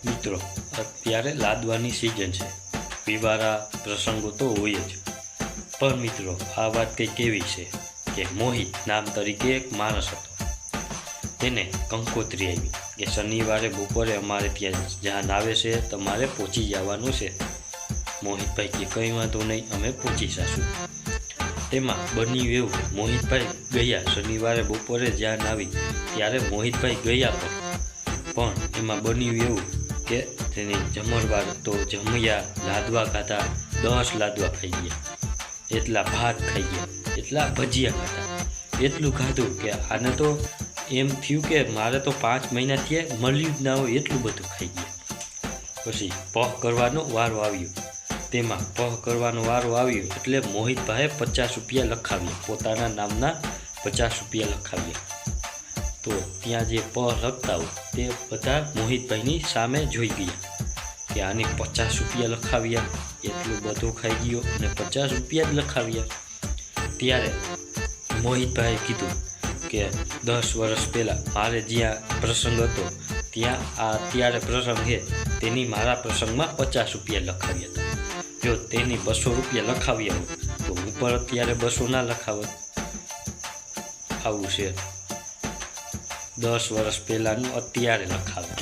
મિત્રો, અત્યારે લાદવાની સિઝન છે. વિવારા પ્રસંગો તો હોય જ. પણ મિત્રો, આ વાત કંઈક એવી છે કે મોહિત નામ તરીકે એક માણસ હતો. તેને કંકોત્રી આવી કે શનિવારે બપોરે અમારે ત્યાં જાન આવે છે, તમારે પહોંચી જવાનું છે. મોહિતભાઈ કે કંઈ વાંધો નહીં, અમે પહોંચી જશું. તેમાં બન્યું એવું, મોહિતભાઈ ગયા શનિવારે બપોરે જાન આવી ત્યારે મોહિતભાઈ ગયા પણ એમાં બન્યું એવું કે તેની જમણવાર તો જમ્યા, લાદવા ખાધા, 10 લાદવા ખાઈ ગયા, એટલા ભાત ખાઈ ગયા, એટલા ભજીયા ખાધા, એટલું ખાધું કે આને તો એમ થયું કે મારે તો 5 મહિના થયા મળ્યું જ ના હોય એટલું બધું ખાઈ ગયા. પછી પહ કરવાનો વારો આવ્યો. તેમાં પહ કરવાનો વારો આવ્યો એટલે મોહિતભાઈએ 50 રૂપિયા લખાવ્યા, પોતાના નામના 50 રૂપિયા લખાવ્યા. તો ત્યાં જે પહ લખતા હોય તે બધા મોહિતભાઈની સામે જોઈ ગયા કે આને 50 રૂપિયા લખાવ્યા, એટલું બધું ખાઈ ગયો અને 50 રૂપિયા જ લખાવ્યા. ત્યારે મોહિતભાઈએ કીધું કે 10 વર્ષ પહેલાં મારે જ્યાં પ્રસંગ હતો ત્યાં આ અત્યારે પ્રસંગ છે તેની મારા પ્રસંગમાં 50 રૂપિયા લખાવ્યા હતા. જો તેની 200 રૂપિયા લખાવ્યા હોય તો હું પણ અત્યારે 200 ના લખાવત. આવું છે 10 વર્ષ પહેલાંનું અત્યારે લખાવે.